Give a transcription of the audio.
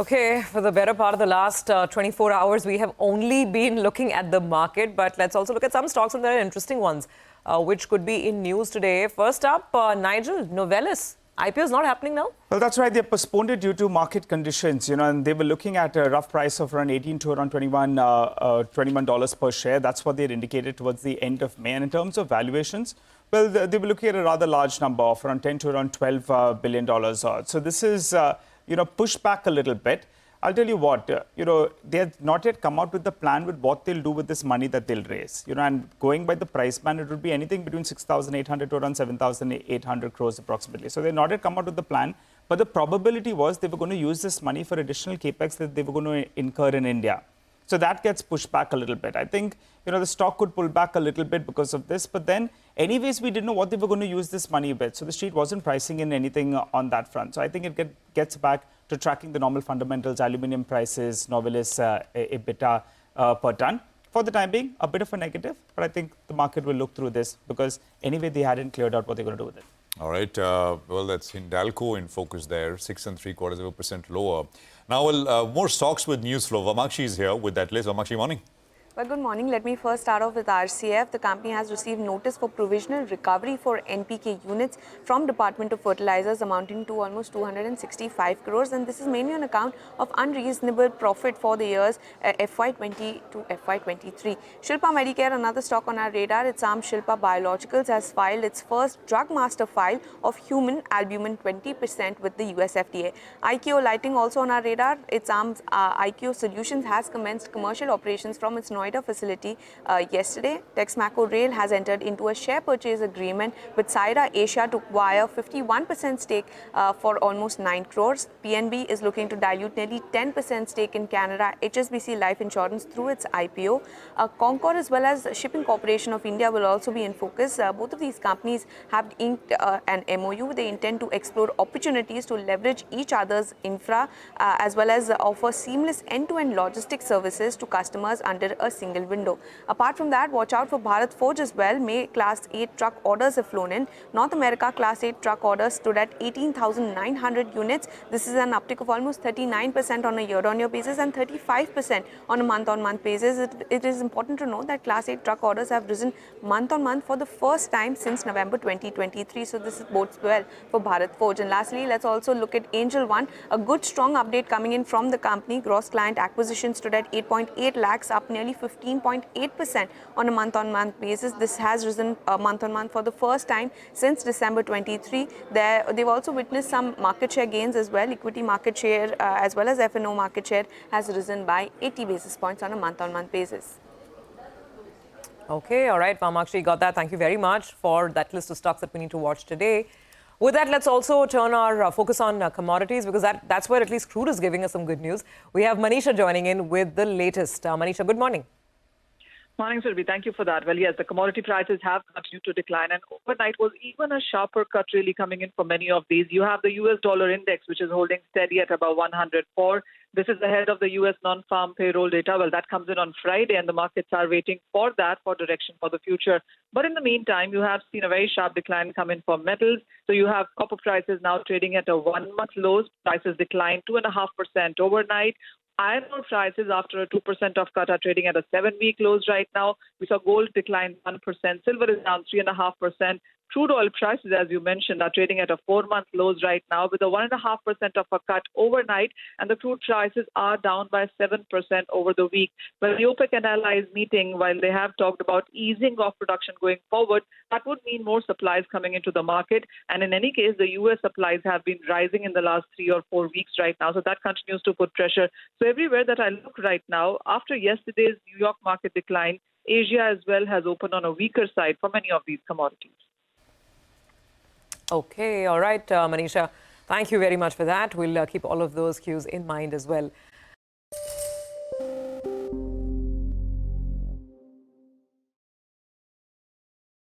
Okay, for the better part of the last 24 hours, we have only been looking at the market, but let's also look at some stocks, and there are interesting ones, which could be in news today. First up, Nigel, Novelis. IPO is not happening now? Well, that's right. They postponed it due to market conditions, and they were looking at a rough price of around 18 to around $21 per share. That's what they had indicated towards the end of May. And in terms of valuations, well, they were looking at a rather large number of around 10 to around $12 billion. So this is, pushed back a little bit. I'll tell you what, they have not yet come out with the plan with what they'll do with this money that they'll raise. And going by the price band, it would be anything between 6,800 to around 7,800 crores approximately. So they've not yet come out with the plan. But the probability was they were going to use this money for additional capex that they were going to incur in India. So that gets pushed back a little bit. I think, the stock could pull back a little bit because of this. But then, anyways, we didn't know what they were going to use this money with. So the street wasn't pricing in anything on that front. So I think it gets back to tracking the normal fundamentals, aluminium prices, Novelis EBITDA per ton. For the time being, a bit of a negative. But I think the market will look through this because anyway, they hadn't cleared out what they're going to do with it. All right. Well, that's Hindalco in focus there, 6.75% lower. Now, more stocks with news flow. Vamakshi is here with that list. Vamakshi, morning. Well, good morning. Let me first start off with RCF. The company has received notice for provisional recovery for NPK units from Department of Fertilizers amounting to almost 265 crores. And this is mainly on account of unreasonable profit for the years FY20 to FY23. Shilpa Medicare, another stock on our radar. Its arm Shilpa Biologicals has filed its first drug master file of human albumin 20% with the US FDA. IKO Lighting also on our radar. Its arm IKO Solutions has commenced commercial operations from its Noida facility yesterday. Texmaco Rail has entered into a share purchase agreement with Saira Asia to acquire 51% stake for almost 9 crores. PNB is looking to dilute nearly 10% stake in Canada HSBC Life Insurance through its IPO. Concord as well as Shipping Corporation of India will also be in focus. Both of these companies have inked an MOU. They intend to explore opportunities to leverage each other's infra as well as offer seamless end-to-end logistics services to customers under a single window. Apart from that, watch out for Bharat Forge as well. May Class 8 truck orders have flown in. North America Class 8 truck orders stood at 18,900 units. This is an uptick of almost 39% on a year-on-year basis and 35% on a month-on-month basis. It is important to note that Class 8 truck orders have risen month-on-month for the first time since November 2023. So this bodes well for Bharat Forge. And lastly, let's also look at Angel One. A good strong update coming in from the company. Gross client acquisition stood at 8.8 lakhs, up nearly 15.8% on a month-on-month basis. This has risen month-on-month for the first time since December 23. They've also witnessed some market share gains as well. Equity market share as well as F&O market share has risen by 80 basis points on a month-on-month basis. Okay, all right, Vamakshi, got that. Thank you very much for that list of stocks that we need to watch today. With that, let's also turn our focus on commodities because that's where at least crude is giving us some good news. We have Manisha joining in with the latest. Manisha, good morning. Morning, Surabhi. Thank you for that. Well, yes, the commodity prices have continued to decline, and overnight was even a sharper cut really coming in for many of these. You have the US dollar index, which is holding steady at about 104. This is ahead of the US non-farm payroll data. Well, that comes in on Friday, and the markets are waiting for that for direction for the future. But in the meantime, you have seen a very sharp decline come in for metals. So you have copper prices now trading at a 1-month low. Prices declined 2.5% overnight. Iron ore prices, after a 2% of cut, are trading at a 7-week lows right now. We saw gold decline 1%. Silver is down 3.5%. Crude oil prices, as you mentioned, are trading at a 4-month lows right now with a 1.5% of a cut overnight, and the crude prices are down by 7% over the week. But the OPEC and allies meeting, while they have talked about easing of production going forward, that would mean more supplies coming into the market. And in any case, the U.S. supplies have been rising in the last 3 or 4 weeks right now, so that continues to put pressure. So everywhere that I look right now, after yesterday's New York market decline, Asia as well has opened on a weaker side for many of these commodities. Okay, all right, Manisha. Thank you very much for that. We'll keep all of those cues in mind as well.